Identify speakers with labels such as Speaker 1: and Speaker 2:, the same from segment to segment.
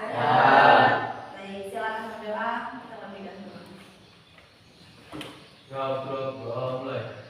Speaker 1: Ya. Baik, silakan berdoa terlebih dahulu.
Speaker 2: Mulai.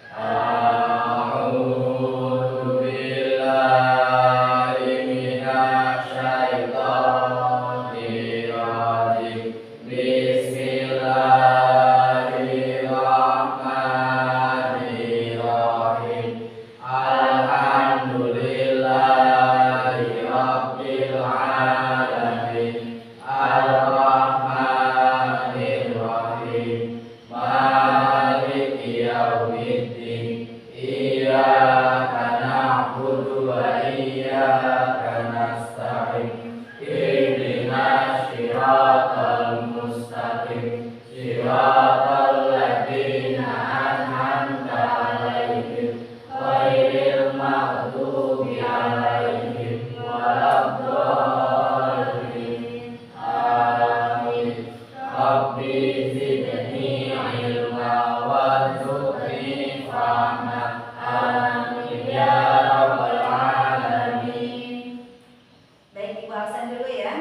Speaker 1: Baik, Ibu absen dulu ya.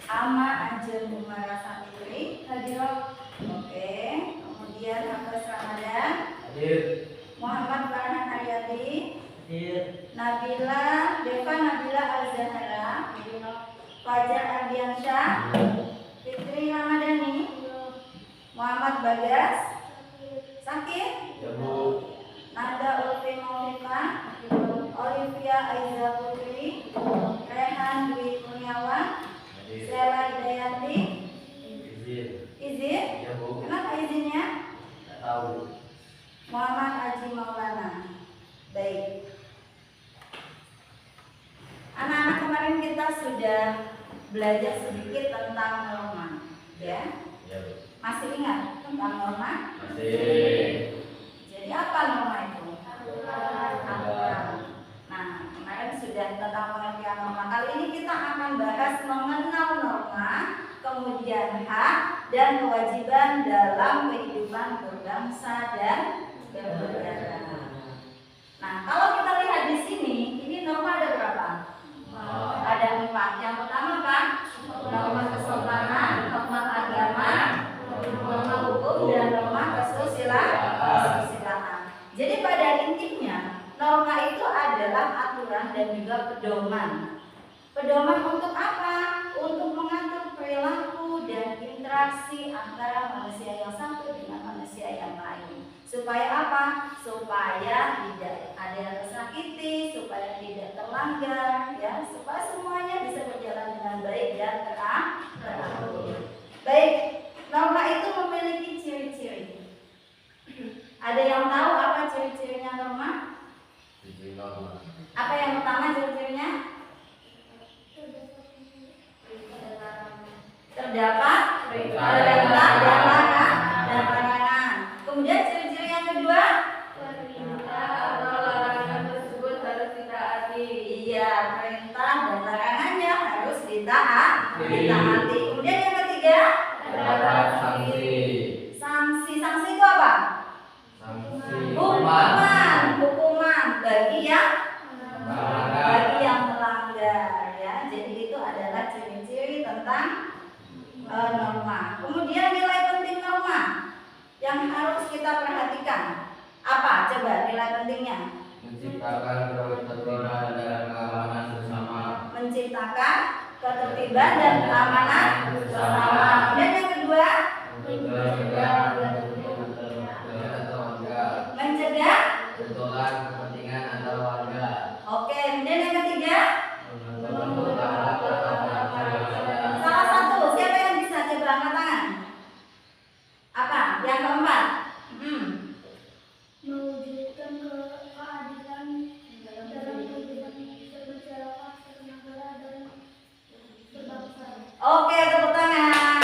Speaker 1: Ama Ajeng Umara Saputri hadirat. Oke, kemudian Hafiz Ramadan
Speaker 2: Hadir.
Speaker 1: Muhammad Farhan Aryadi
Speaker 2: Hadir.
Speaker 1: Nabila Deva Nabila Al-Zahra Fajar Ardiansyah Fitri Ramadhani Muhammad Bagas Sakit
Speaker 2: Ya, Bu.
Speaker 1: Nada Ulfi Maulifah Olivia Aiza Putri Rehan Dwi Kurniawan
Speaker 2: Hadir.
Speaker 1: Sela Hidayanti
Speaker 2: Izin.
Speaker 1: Izin.
Speaker 2: Ya, Bu.
Speaker 1: Kenapa izinnya?
Speaker 2: Nggak tahu.
Speaker 1: Muhammad Haji Maulana. Baik. Anak-anak, kemarin kita sudah belajar sedikit tentang norma, ya?
Speaker 2: Ya, Bu.
Speaker 1: Masih ingat tentang norma?
Speaker 2: Masih.
Speaker 1: Jadi apa norma itu? Aturan. Nah, kemarin sudah tentang pengertian norma. Kali ini kita akan bahas mengenal norma, kemudian hak dan kewajiban dalam kehidupan berbangsa dan bernegara. Nah, kalau kita lihat di sini, ini norma ada berapa? Ada 4. Yang pertama apa? Norma kesopanan, norma agama, norma hukum, dan norma kesusilaan. Jadi pada intinya, norma itu adalah aturan dan juga pedoman. Pedoman untuk apa? Untuk mengatur perilaku dan interaksi antara manusia yang satu dengan manusia yang lain. Supaya apa? Supaya tidak ada yang tersakiti, supaya tidak terlanggar, ya, supaya semuanya bisa berjalan dengan baik dan teratur. Baik, norma itu memiliki ciri-ciri. Ada yang tahu apa ciri-cirinya norma?
Speaker 2: Izin norma.
Speaker 1: Apa yang pertama ciri-cirinya? Terdapat perintah dan larangan. Kemudian ciri-ciri yang kedua?
Speaker 3: Perintah atau larangan tersebut harus ditaati.
Speaker 1: Iya, perintah dan larangannya harus ditaati. Kemudian yang ketiga?
Speaker 2: Terdapat sanksi.
Speaker 1: Sanksi itu apa?
Speaker 2: Sanksi.
Speaker 1: Hukuman bagi yang
Speaker 2: Melanggar.
Speaker 1: melanggar, ya. Jadi itu adalah ciri-ciri tentang norma. Kemudian nilai penting norma yang harus kita perhatikan. Apa? Coba nilai pentingnya.
Speaker 2: Menciptakan ketertiban dan keamanan bersama.
Speaker 1: Menciptakan ketertiban dan keamanan bersama. Dan yang kedua,
Speaker 2: Mencegah
Speaker 1: mencegah.
Speaker 2: benturan kepentingan antar warga.
Speaker 1: Oke, dan yang ketiga, salah satu. Siapa yang bisa coba angkat tangan? Apa? Yang keempat.
Speaker 3: Mewujudkan keadilan dalam kehidupan bermasyarakat, bernegara, dan berbangsa.
Speaker 1: Oke, tepuk tangan.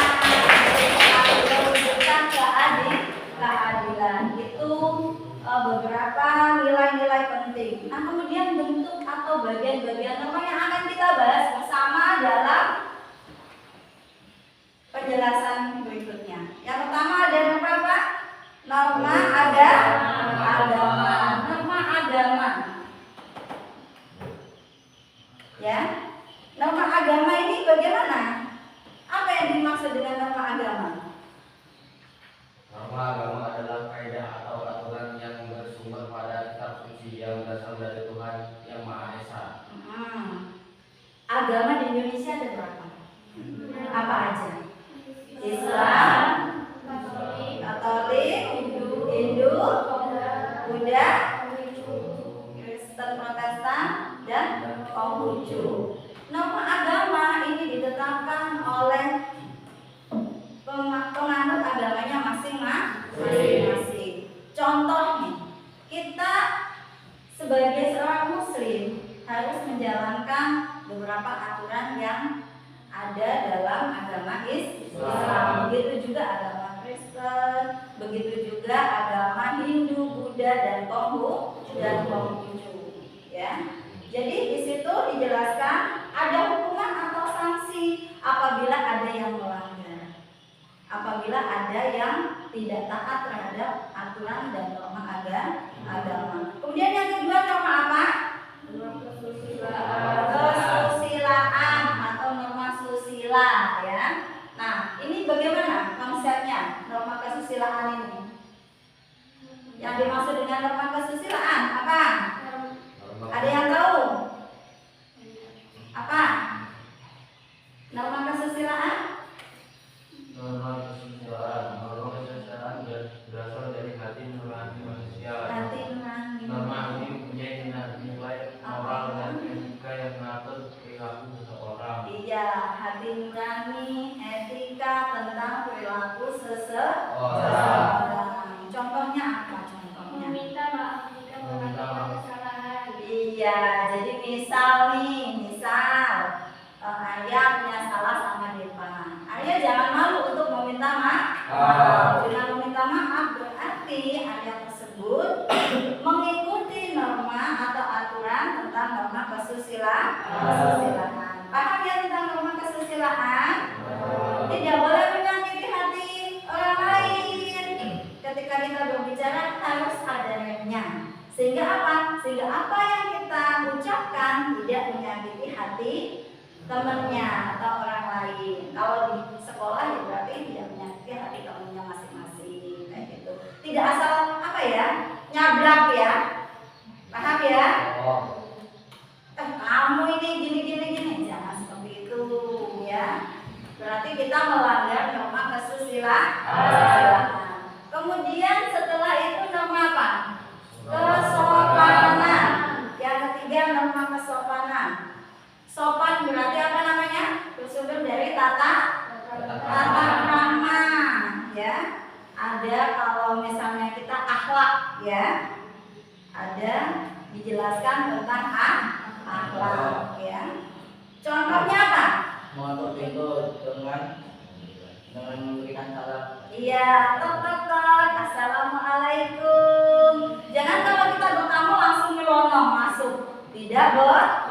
Speaker 1: Mewujudkan keadilan itu beberapa nilai-nilai penting. Nah, kemudian bentuk atau bagian-bagian norma yang akan kita bahas bersama dalam penjelasan berikutnya. Yang pertama ada norma apa? Norma agama. Norma agama. Ya. Norma agama ini bagaimana? Apa yang dimaksud dengan norma agama?
Speaker 2: Norma agama adalah kaidah atau aturan yang bersumber pada kitab suci yang berasal dari Tuhan yang Maha Esa.
Speaker 1: Agama di Indonesia ada berapa? Apa aja? Islam, Katolik, Hindu, Buddha, Kristen Protestan, dan Konghucu. Norma agama ini ditetapkan oleh penganut agamanya masing-masing. Contohnya, kita sebagai seorang muslim harus menjalankan beberapa aturan yang ada dalam agama Islam. Begitu juga agama Kristen, begitu juga agama Hindu, Buddha, dan Konghucu. Ya. Jadi di situ dijelaskan ada hukuman atau sanksi apabila ada yang melanggar, apabila ada yang tidak taat terhadap aturan dan norma agama. Kemudian yang kedua, norma apa? Kesusilaan atau norma susila, ya. Nah, ini bagaimana konsepnya norma kesusilaan ini? Yang dimaksud dengan norma kesusilaan apa? Ada yang tahu? Apa? Norma kesusilaan?
Speaker 2: Norma kesusilaan berasal dari hati nurani manusia.
Speaker 1: Hati nurani.
Speaker 2: Norma ini mempunyai nilai moral dan etika yang mengatur perilaku seseorang.
Speaker 1: Iya, hati nurani, etika tentang perilaku seseorang. Contohnya apa?
Speaker 3: Meminta maaf jika melakukan kesalahan.
Speaker 1: Iya, jadi misal Arya punya salah sama Deva. Arya jangan malu untuk meminta maaf. Dengan meminta maaf berarti Arya tersebut mengikuti norma atau aturan tentang norma kesusilaan. Paham ya tentang norma kesusilaan? Tidak boleh menyakiti hati orang lain. Ketika kita berbicara harus ada remnya. Sehingga apa? Sehingga apa yang kita ucapkan tidak menyakiti hati temannya atau orang lain. Kalau di sekolah ya berarti tidak menyakiti hati temannya masing-masing, kayak gitu. Tidak asal apa ya, nyablak ya. Paham ya? Kamu ini gini, jangan seperti itu ya. Berarti kita melanggar norma kesusilaan. Kemudian setelah itu norma apa? Kesopanan. Yang ketiga norma kesopanan. Sopan berarti apa namanya? Bersumber dari tata krama, ya. Ada kalau misalnya kita akhlak, ya. Ada dijelaskan tentang akhlak, ya. Contohnya apa?
Speaker 2: Mengatur pintu dengan memberikan salam.
Speaker 1: Iya, tok. Assalamualaikum. Jangan kalau kita bertamu langsung nyelonong masuk. Tidak boleh.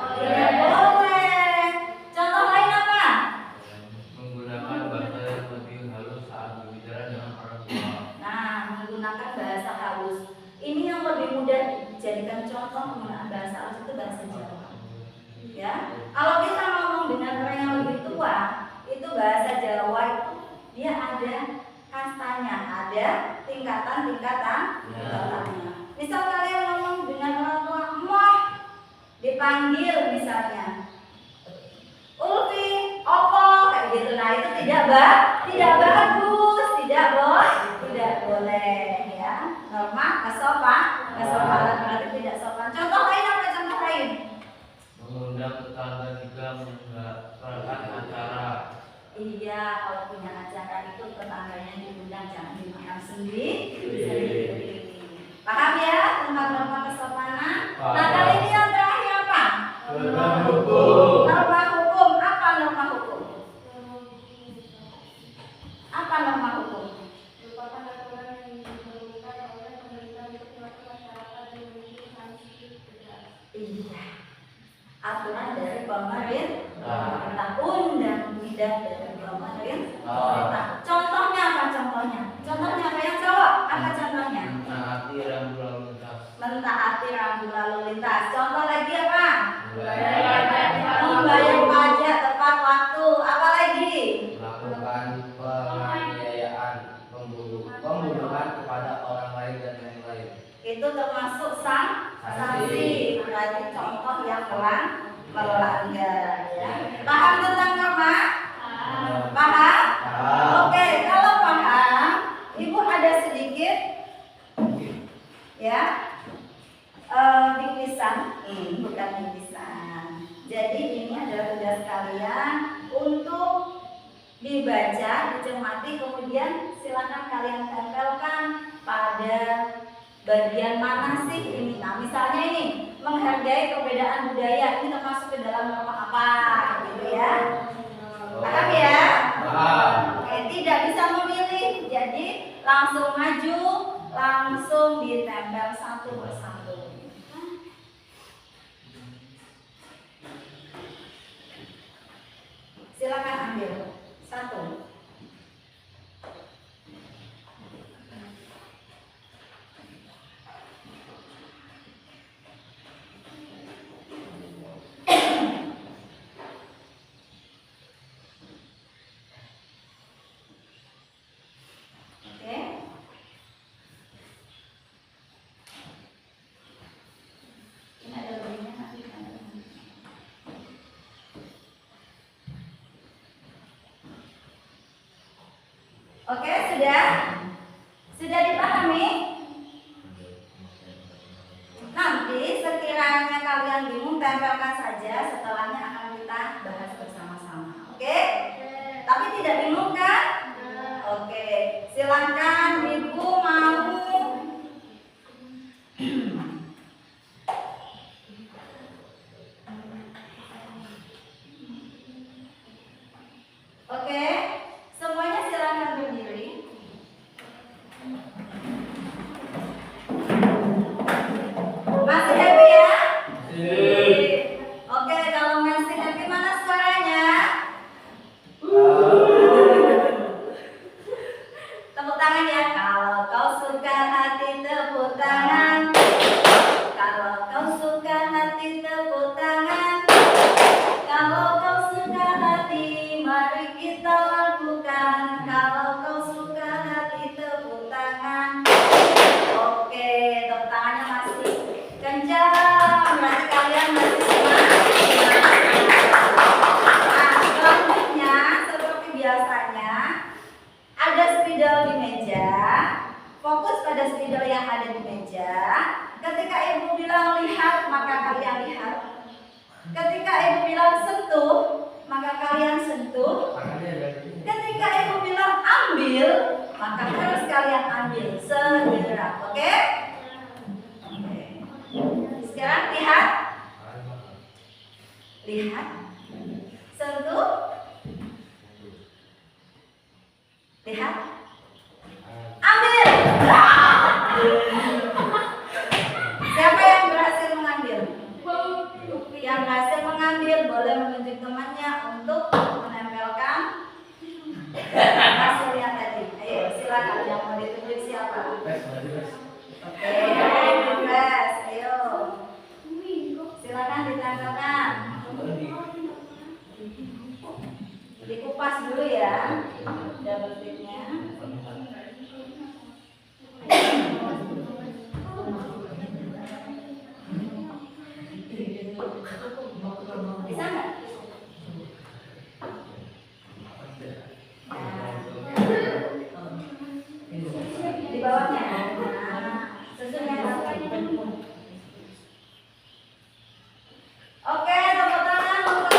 Speaker 1: Contoh lain apa?
Speaker 2: Menggunakan bahasa yang lebih halus saat berbicara dengan orang tua.
Speaker 1: Nah, menggunakan bahasa halus. Ini yang lebih mudah dijadikan contoh penggunaan bahasa halus itu bahasa Jawa. Ya, kalau kita ngomong dengan orang yang lebih tua, itu bahasa Jawa itu dia ada kastanya, ada tingkatan-tingkatannya. Misal kalian ngomong dengan orang tua, "Moh," dipanggil misalnya Ulfi, Opo, kayak gitu. Nah, itu tidak bagus, tidak boleh ya. Norma kesopanan berarti tidak sopan. Contoh lain apa? Contoh lain?
Speaker 2: Mengundang tetangga juga menyelenggarakan acara.
Speaker 1: Iya, kalau punya acara itu tetangganya diundang, jangan dimakan sendiri. Paham ya tentang norma kesopanan? Nah, kali ini yang terakhir apa?
Speaker 2: Norma hukum.
Speaker 1: Norma hukum. Apa norma hukum? Apa norma hukum?
Speaker 3: Merupakan aturan yang diperlukan oleh pemerintah untuk mengatur masyarakat dan memiliki sanksi tegas.
Speaker 1: Iya. Aturan dari pemerintah, undang-undang dari pemerintah. Contohnya apa? Contohnya apa yang jawab? Apa contohnya?
Speaker 2: Menaati rambu lalu lintas.
Speaker 1: Mentaati rambu lalu lintas. Contoh lagi apa? membayar pajak tepat waktu. Apa lagi?
Speaker 2: Melakukan penganiayaan, pembunuhan kepada orang lain dan lain-lain.
Speaker 1: Itu termasuk sanksi. Berarti contoh yang melanggar ya. Paham tentang norma? Paham? Oke, kalau paham, Ibu ada sedikit ya bingkisan, bukan bingkisan. Jadi ini adalah tugas kalian untuk dibaca, dicermati, kemudian silakan kalian tempelkan pada bagian mana sih ini. Nah, misalnya ini menghargai perbedaan budaya, ini termasuk ke dalam norma apa, gitu ya? Paham ya? Oke, tidak bisa memilih, jadi langsung maju, langsung ditempel satu persatu. Silakan ambil satu. Oke, sudah dipahami? Nanti sekiranya kalian bingung, tempelkan saja, setelahnya akan kita bahas bersama-sama. Oke? Tapi tidak bingung kan? Oke, silakan Ibu mau. Oke, semuanya silakan berdiri. Masih happy ya? Oke, kalau masih happy mana suaranya? Tepuk tangan ya. Kalau kau suka hati tepuk tangan. Kalau kau suka hati tepuk tangan. Kalau kau suka hati mari kita lakukan. Kalau kau suka hati tepuk tangan. Oke, tepuk tangannya masih kencang. Berarti kalian masih semangat. Nah, selanjutnya seperti biasanya ada spidol di meja. Fokus pada spidol yang ada di meja. Ketika Ibu bilang lihat, maka kalian lihat. Ketika Ibu bilang sentuh, maka kalian sentuh. Ketika Ibu bilang ambil, maka harus kalian ambil segera. Oke? Sekarang lihat. Lihat. Sentuh. Lihat. Ambil. Siapa yang berhasil mengambil? Yang berhasil mengambil boleh menunjuk temannya untuk menempelkan hasil yang tadi. Ayo silakan, yang mau ditunjuk siapa? Oke, bebas. Ayo. Silakan ditempelkan. Dikupas dulu ya. Double tipnya. Bisa nggak? Di bawahnya. Susunnya oke, tepuk tangan untuk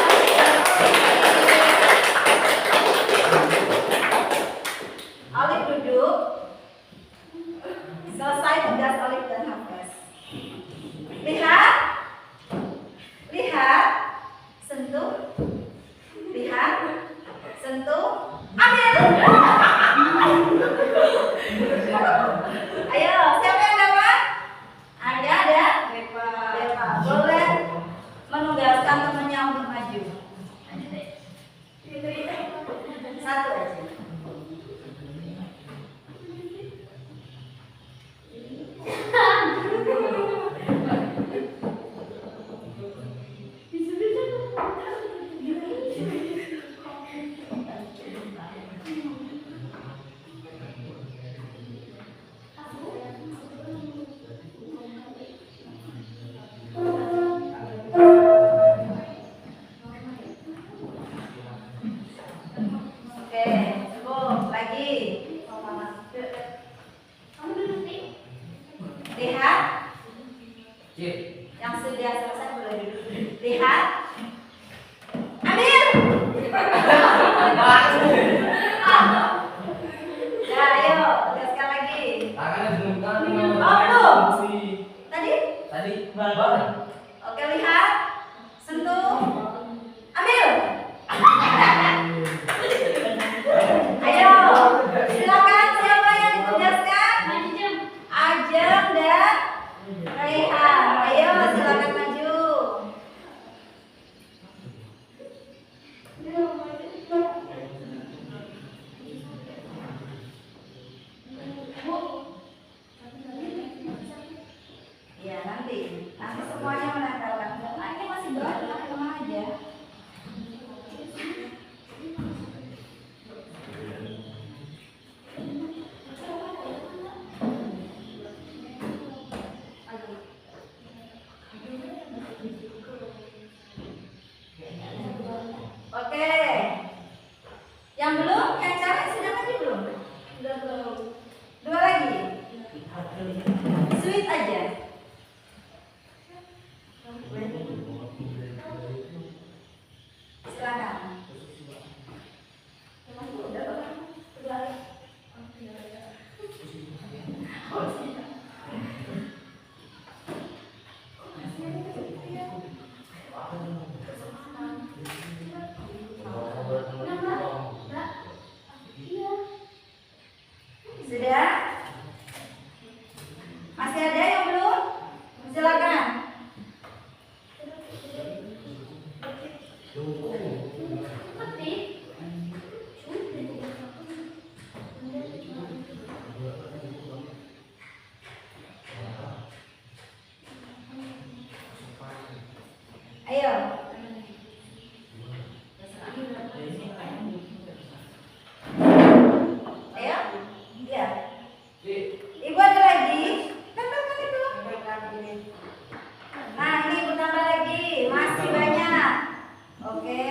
Speaker 1: Alif duduk. Selesai tugas Alif dan Hafiz. Lihat. Lihat. Sentuh. Lihat. Sentuh. Ambil. Ayo, siapa yang dapat? Ada? Beva. Boleh menugaskan temannya untuk maju. Satu aja. Lihat. Ambil. Ya, ayo, tegaskan lagi.
Speaker 2: Tangannya sebentar.
Speaker 1: Oh, Tadi?
Speaker 2: Tadi bang.
Speaker 1: Oke, lihat. Sentuh. Ambil. Ayo, silakan siapa yang ditegaskan? Ajeng dan Raihan. Ayo, silakan maju. Ya, nanti semuanya menempelkan. Ini masih banyak, tenang aja. Oke. Yang belum, yang cari sudah maju belum? Sudah belum. Dua lagi. Sweet aja. Silakan. Sudah? Masih ada yang belum? Silakan. Ayo. Ayo. Iya. Ibu ada lagi? Tambahkan itu. Nah, ini ibu tambah lagi. Masih banyak. Oke.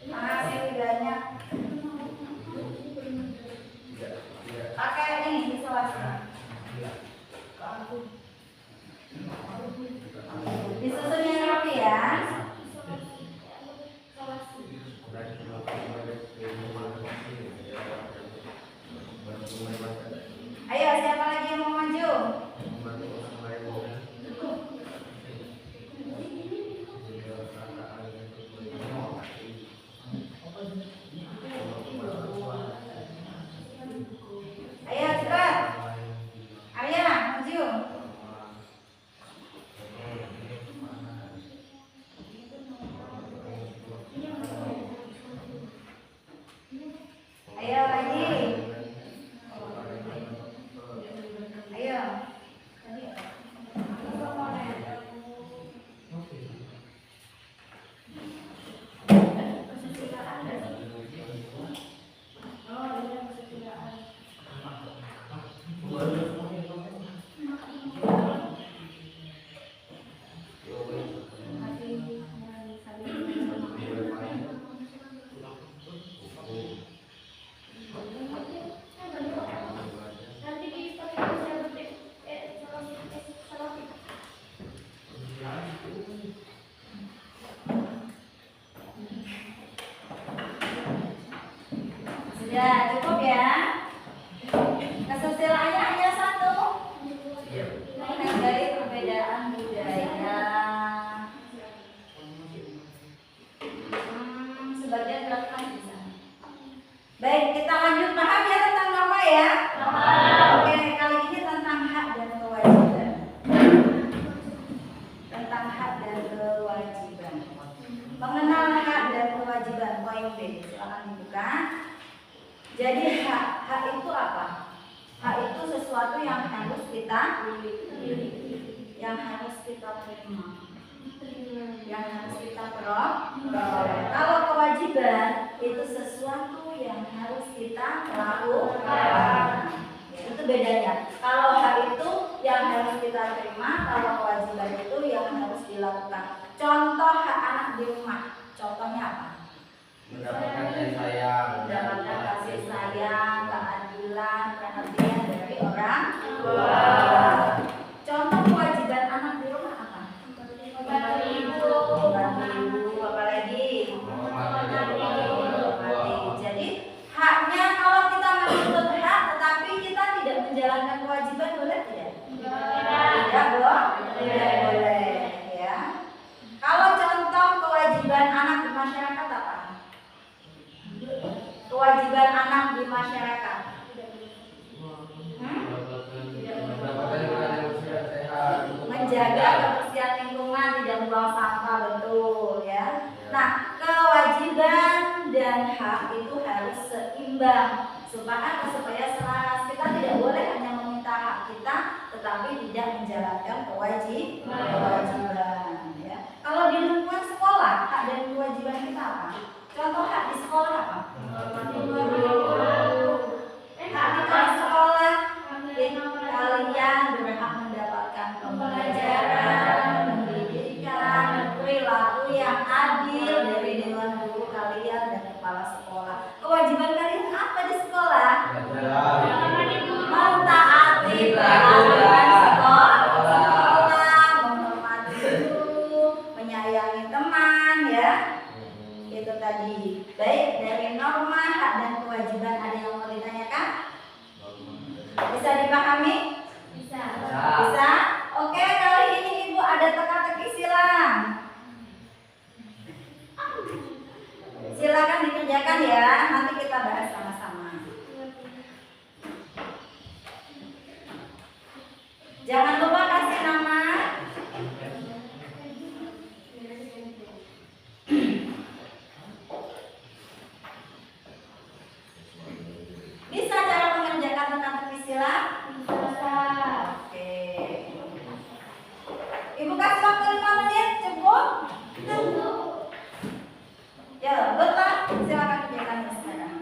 Speaker 1: Masih banyak. Pakai ini isolasi. Disusun yang rapi ya. Ayo, siapa lagi yang mau maju? Ayo, cepat. Ayo, maju. Ayo lagi. Ayo. Sudah cukup ya. Kesusilaannya hanya satu. Menghargai perbedaan budaya. Sebagian belakang bisa. Baik, kita lanjut. Paham ya tentang norma ya? Oke, kali ini tentang hak dan kewajiban. Tentang hak dan kewajiban. Mengenal hak dan kewajiban. Poin B. Silakan dibuka. Jadi hak itu apa? Hak itu sesuatu yang harus kita terima, yang harus kita peroleh. Kalau kewajiban itu sesuatu yang harus kita lakukan. Itu bedanya. Kalau hak itu yang harus kita terima, kalau kewajiban itu yang harus dilakukan. Contoh hak anak di rumah. Contohnya apa?
Speaker 2: Mendapatkan kasih sayang.
Speaker 1: Mendapatkan kasih sayang, keadilan, perhatian dari orang tua. Nah, kewajiban dan hak itu harus seimbang supaya selaras. Kita tidak boleh hanya meminta hak kita, tetapi tidak menjalankan kewajiban. Ya. Kalau di lingkungan sekolah, hak dan kewajiban kita apa? Contoh hak di sekolah apa? Hak kita di sekolah, kalian berhak mendapatkan pembelajaran, pendidikan, perilaku yang adil dari dewan guru kalian dan kepala sekolah. Kewajiban kalian apa di sekolah? Mentaati peraturan sekolah, menghormati guru, menyayangi teman, ya. Itu tadi. Baik, dari norma, hak dan kewajiban ada yang mau ditanyakan? Bisa dipahami?
Speaker 3: Bisa.
Speaker 1: Bisa? Oke, kali ini Ibu ada teka-teki silang. Silakan dikerjakan ya, nanti kita bahas sama-sama. Jangan lupa kasih nama. Bisa cara mengerjakan teka-teki silang?
Speaker 3: Bisa.
Speaker 1: Oke. Ibu kasih waktu 5 menit, cukup? Ya, betul. Silakan kerjakan sekarang.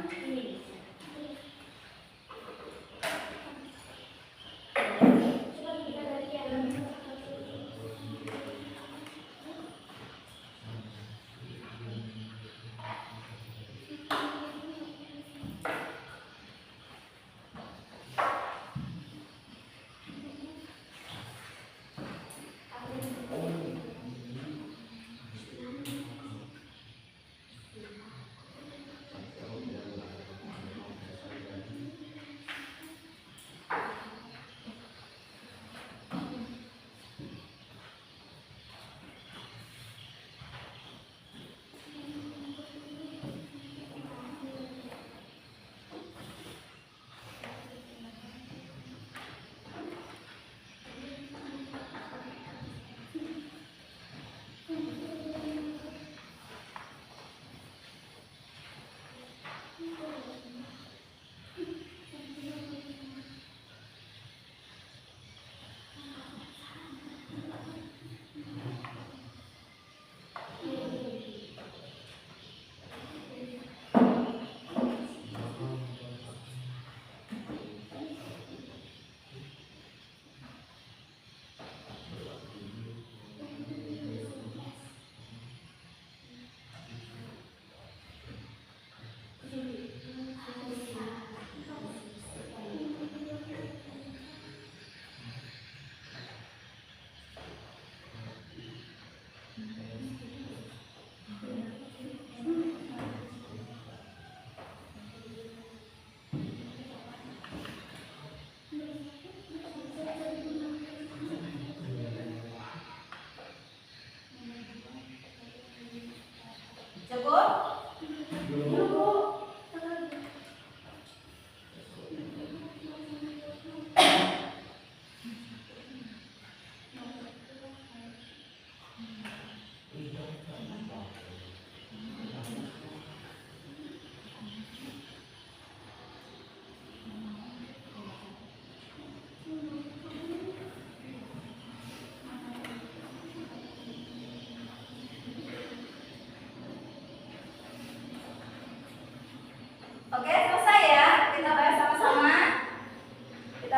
Speaker 1: Oke, selesai ya. Kita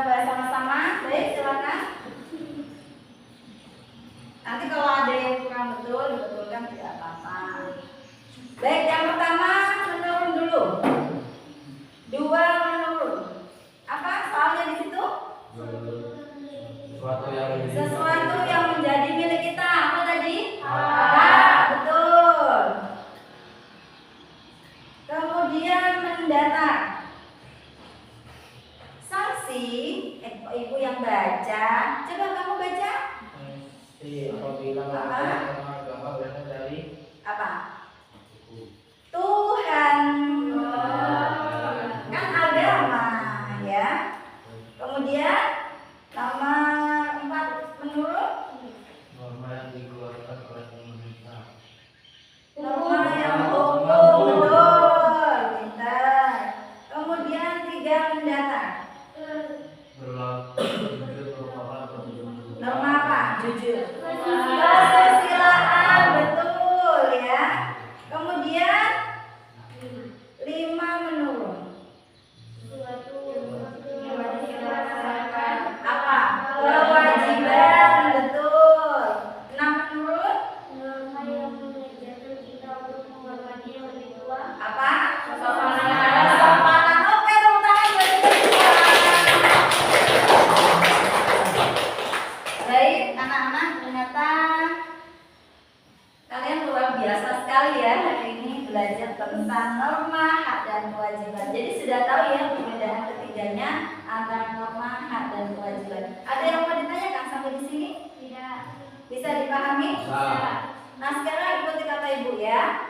Speaker 1: bahas sama-sama. Baik, silakan. Nanti kalau ada yang kurang betul, dibetulkan tidak apa-apa. Baik, yang pertama menurun dulu. 2 menurun. Apa soalnya di situ? Sesuatu yang menjadi milik kita. Apa tadi? Betul. Kemudian mendatang. Sanksi, ibu yang baca. Coba kamu baca.
Speaker 2: Apabila agama berasal dari
Speaker 1: Apa? Tuhan. Kan agama, ya. Kemudian nomor 4 menurut.
Speaker 2: norma yang dikeluarkan oleh pemerintah.
Speaker 1: Nomor jujur. Kesusilaan, betul ya. Kemudian 5 menurun. Apa? Kewajiban, betul. 6 menurun. Apa? Kesopanan. Oke, tepuk tangan buat kita semua. Baik, anak-anak, ternyata kalian luar biasa sekali ya hari ini belajar tentang norma, hak dan kewajiban. Jadi sudah tahu ya perbedaan ketiganya antara norma, hak dan kewajiban. Ada yang mau ditanyakan sampai di sini?
Speaker 3: Tidak.
Speaker 1: Bisa dipahami? Nah sekarang ikuti kata ibu ya.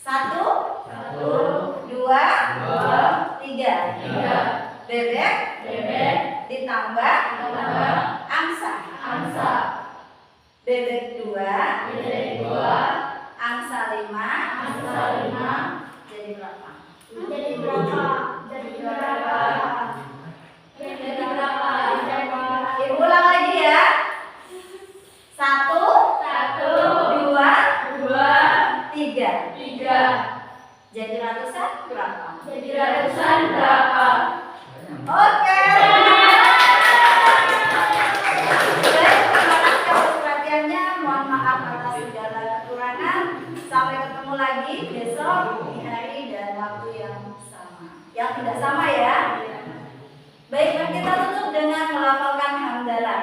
Speaker 1: 1, 2, 3. Bebek ditambah angsa. Bebek 2, angsa 5. Jadi berapa? Ibu ulang lagi ya. 1, 2, 3. Jadi ratusan berapa? Oke. Baik, terima kasih atas perhatiannya. Mohon maaf atas segala kekurangan. Sampai ketemu lagi besok di hari dan waktu yang sama. Yang tidak sama ya. Baik, kita tutup dengan melafalkan hamdalah.